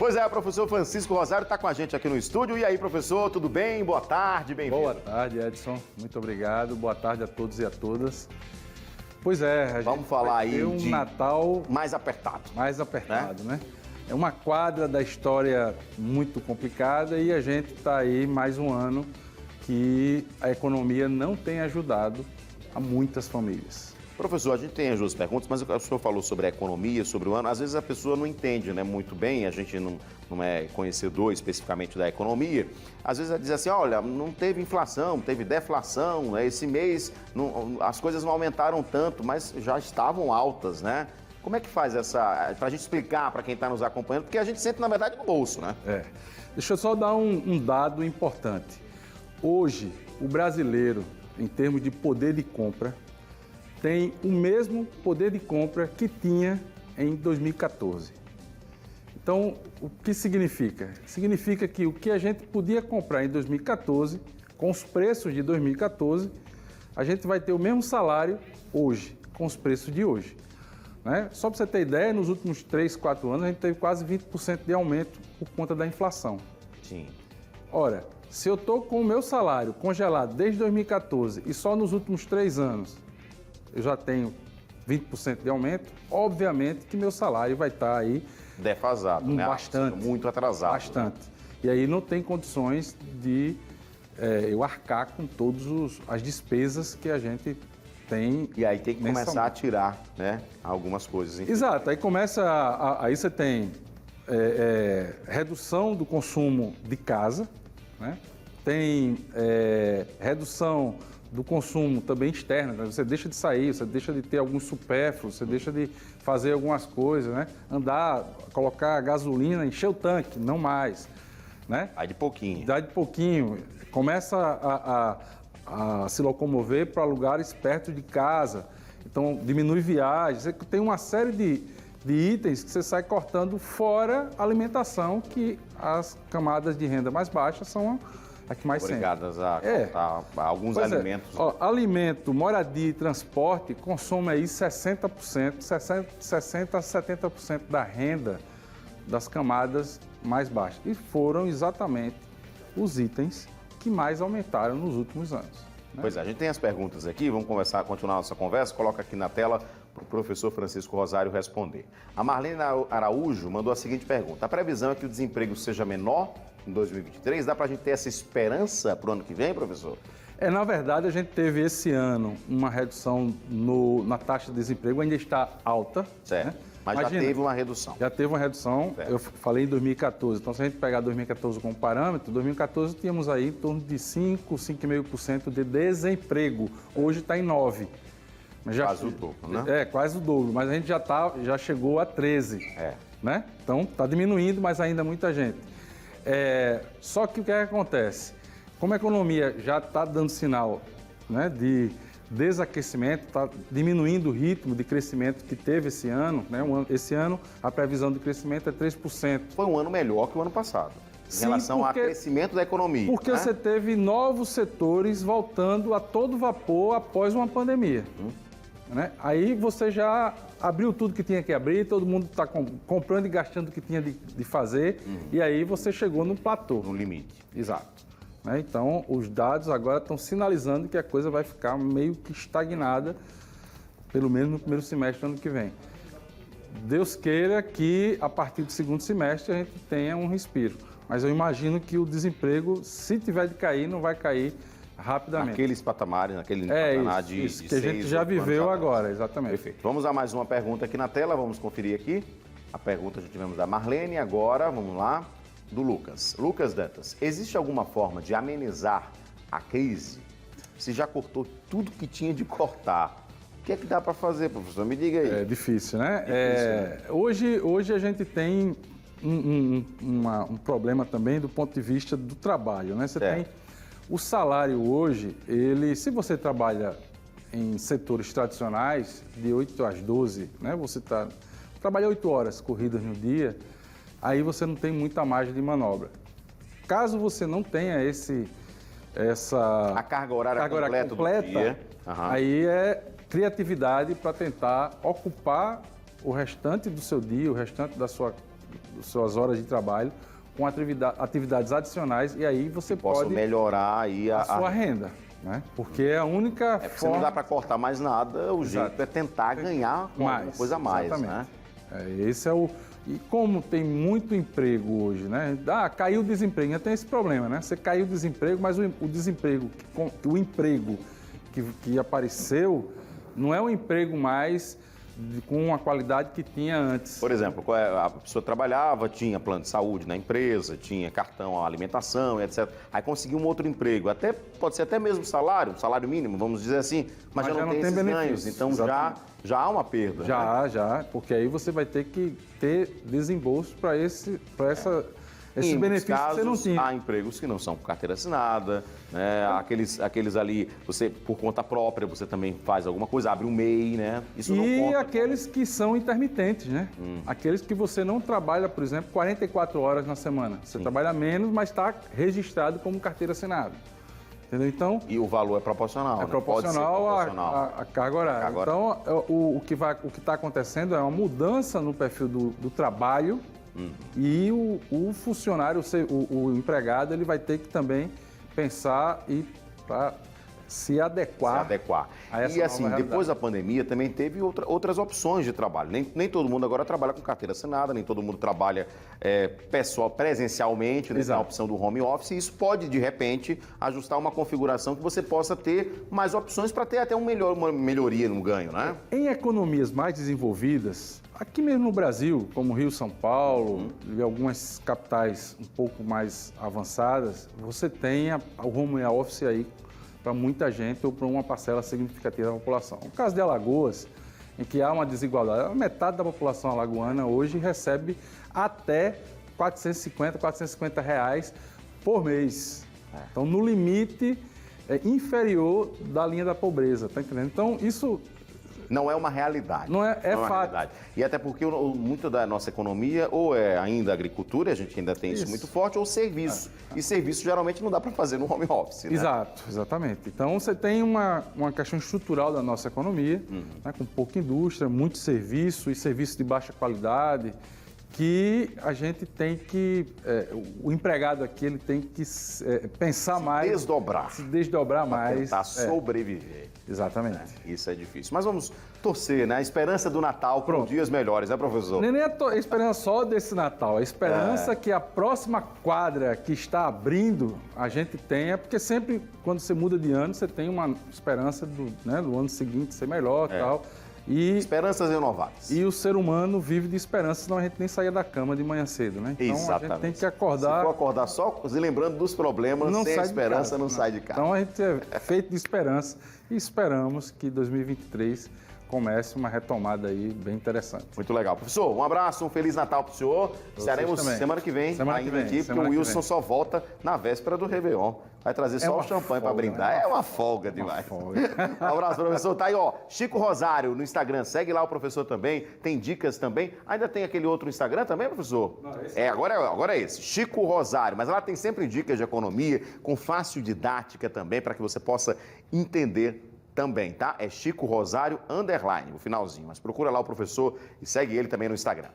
Pois é, o professor Francisco Rosário está com a gente aqui no estúdio. E aí, professor, tudo bem? Boa tarde, bem-vindo. Boa tarde, Edson. Muito obrigado. Boa tarde a todos e a todas. Pois é, vamos falar aí de Natal mais apertado. Mais apertado, né? É uma quadra da história muito complicada e a gente está aí mais um ano que a economia não tem ajudado a muitas famílias. Professor, a gente tem as duas perguntas, mas o senhor falou sobre a economia, sobre o ano. Às vezes a pessoa não entende, né, muito bem, a gente não é conhecedor especificamente da economia. Às vezes ela diz assim, olha, não teve inflação, teve deflação, né? Esse mês as coisas não aumentaram tanto, mas já estavam altas, né? Como é que faz para a gente explicar para quem está nos acompanhando? Porque a gente sente, na verdade, no bolso, né? Deixa eu só dar um dado importante. Hoje, o brasileiro, em termos de poder de compra, tem o mesmo poder de compra que tinha em 2014. Então, o que significa? Significa que o que a gente podia comprar em 2014, com os preços de 2014, a gente vai ter o mesmo salário hoje, com os preços de hoje. Né? Só para você ter ideia, nos últimos 3, 4 anos, a gente teve quase 20% de aumento por conta da inflação. Sim. Ora, se eu estou com o meu salário congelado desde 2014 e só nos últimos 3 anos eu já tenho 20% de aumento, obviamente que meu salário vai estar aí defasado, né? Bastante. Muito atrasado. Bastante. Né? E aí não tem condições de eu arcar com todas as despesas que a gente tem. E aí tem que começar a tirar, né, algumas coisas. Exato, aí começa, aí você tem redução do consumo de casa, né? Tem redução do consumo também externo, né? Você deixa de sair, você deixa de ter alguns supérfluos, você deixa de fazer algumas coisas, né? Andar, colocar gasolina, encher o tanque, não mais, né? Vai de pouquinho. Dá de pouquinho, começa a se locomover para lugares perto de casa, então diminui viagens, você tem uma série de itens que você sai cortando fora a alimentação, que as camadas de renda mais baixas são a que mais sentem. Obrigadas a cortar alguns alimentos. Alimento, moradia e transporte consomem aí 60% a 70% da renda das camadas mais baixas. E foram exatamente os itens que mais aumentaram nos últimos anos. Né? Pois é, a gente tem as perguntas aqui, vamos continuar a nossa conversa, coloca aqui na tela para o professor Francisco Rosário responder. A Marlene Araújo mandou a seguinte pergunta: a previsão é que o desemprego seja menor em 2023? Dá para a gente ter essa esperança para o ano que vem, professor? Na verdade, a gente teve esse ano uma redução na taxa de desemprego, ainda está alta. Certo, né? Mas já teve uma redução. Já teve uma redução, certo. Eu falei em 2014, então se a gente pegar 2014 como parâmetro, 2014 tínhamos aí em torno de 5,5% de desemprego, hoje está em 9%. Quase o dobro, né? Quase o dobro, mas a gente já chegou a 13%. Né? Então está diminuindo, mas ainda muita gente. Só que o que acontece? Como a economia já está dando sinal, né, de desaquecimento, está diminuindo o ritmo de crescimento que teve esse ano, né? Esse ano a previsão de crescimento é 3%. Foi um ano melhor que o ano passado, em relação ao crescimento da economia. Porque você teve novos setores voltando a todo vapor após uma pandemia. Né? Aí você já abriu tudo que tinha que abrir, todo mundo está comprando e gastando o que tinha de fazer, e aí você chegou no platô. No limite. Exato. Né? Então, os dados agora estão sinalizando que a coisa vai ficar meio que estagnada, pelo menos no primeiro semestre do ano que vem. Deus queira que, a partir do segundo semestre, a gente tenha um respiro. Mas eu imagino que o desemprego, se tiver de cair, não vai cair rapidamente. Naqueles patamares, naquele patamar de que a gente já viveu agora, exatamente. Perfeito. Vamos a mais uma pergunta aqui na tela, vamos conferir aqui. A pergunta já tivemos da Marlene, agora, vamos lá, do Lucas. Lucas Dantas, existe alguma forma de amenizar a crise? Se já cortou tudo que tinha de cortar, o que é que dá para fazer, professor? Me diga aí. É difícil, né? Hoje a gente tem um problema também do ponto de vista do trabalho, né? Você tem o salário hoje, se você trabalha em setores tradicionais, de 8 às 12, né? Você trabalha 8 horas corridas no dia, aí você não tem muita margem de manobra. Caso você não tenha a carga horária completa do dia, aí é criatividade para tentar ocupar o restante do seu dia, o restante da sua suas horas de trabalho com atividades adicionais e aí você Posso pode melhorar aí a sua renda, né? Porque é a única porque forma... não dá para cortar mais nada, o jeito é tentar ganhar alguma coisa a mais, exatamente. né? Esse é o... E como tem muito emprego hoje, né? Caiu o desemprego, ainda tem esse problema, né? Você caiu o desemprego, mas o desemprego, o emprego que apareceu não é um emprego mais com a qualidade que tinha antes. Por exemplo, a pessoa trabalhava, tinha plano de saúde na empresa, tinha cartão alimentação, etc. Aí conseguiu um outro emprego, pode ser até mesmo salário mínimo, vamos dizer assim, mas já não tem esses ganhos. Então já há uma perda. Já, porque aí você vai ter que ter desembolso para esses benefícios que você não tinha. Há empregos que não são por carteira assinada, né? Aqueles ali, você por conta própria, você também faz alguma coisa, abre um MEI, né? Isso não conta. E aqueles que são intermitentes, né? Aqueles que você não trabalha, por exemplo, 44 horas na semana. Você trabalha menos, mas está registrado como carteira assinada. Entendeu? Então, e o valor é proporcional, né? Proporcional à carga horária. Então, o que está acontecendo é uma mudança no perfil do trabalho. E o funcionário, o empregado, ele vai ter que também pensar para se adequar. A essa e assim, nova depois da pandemia também teve outras opções de trabalho. Nem todo mundo agora trabalha com carteira assinada, nem todo mundo trabalha presencialmente, né? A opção do home office. E isso pode, de repente, ajustar uma configuração que você possa ter mais opções para ter até uma melhoria no ganho, né? Em economias mais desenvolvidas, aqui mesmo no Brasil, como Rio, São Paulo e algumas capitais um pouco mais avançadas, você tem o home office aí para muita gente ou para uma parcela significativa da população. No caso de Alagoas, em que há uma desigualdade, metade da população alagoana hoje recebe até R$ 450 por mês. Então, no limite inferior da linha da pobreza, tá entendendo? Então, isso... Não é uma realidade. Não é fato. Realidade. E até porque muito da nossa economia ou é ainda agricultura, a gente ainda tem isso muito forte, ou serviço. E serviço geralmente não dá para fazer no home office, né? Exatamente. Então você tem uma questão estrutural da nossa economia, né, com pouca indústria, muito serviço e serviço de baixa qualidade, que a gente tem que, o empregado aqui, ele tem que pensar mais. Se desdobrar mais. Tentar sobreviver. Exatamente. Isso é difícil. Mas vamos torcer, né? A esperança do Natal para dias melhores, né, professor? Nem a esperança só desse Natal, a esperança que a próxima quadra que está abrindo, a gente tenha, porque sempre, quando você muda de ano, você tem uma esperança do ano seguinte ser melhor e tal. Esperanças renovadas. E o ser humano vive de esperança, senão a gente nem saía da cama de manhã cedo, né? Então Exatamente. A gente tem que acordar... Se for acordar só se lembrando dos problemas, sem esperança não sai de casa. Então a gente é feito de esperança e esperamos que 2023 comece uma retomada aí bem interessante. Muito legal. Professor, um abraço, um Feliz Natal para o senhor. Estaremos semana que vem ainda aqui, porque o Wilson só volta na véspera do Réveillon. Vai trazer só o champanhe para brindar. É uma folga demais. Um abraço, professor. Tá aí, ó. Chico Rosário no Instagram. Segue lá o professor também. Tem dicas também. Ainda tem aquele outro Instagram também, professor? Não, agora é esse. Chico Rosário. Mas lá tem sempre dicas de economia, com fácil didática também, para que você possa entender também, tá? É Chico Rosário _, o finalzinho. Mas procura lá o professor e segue ele também no Instagram.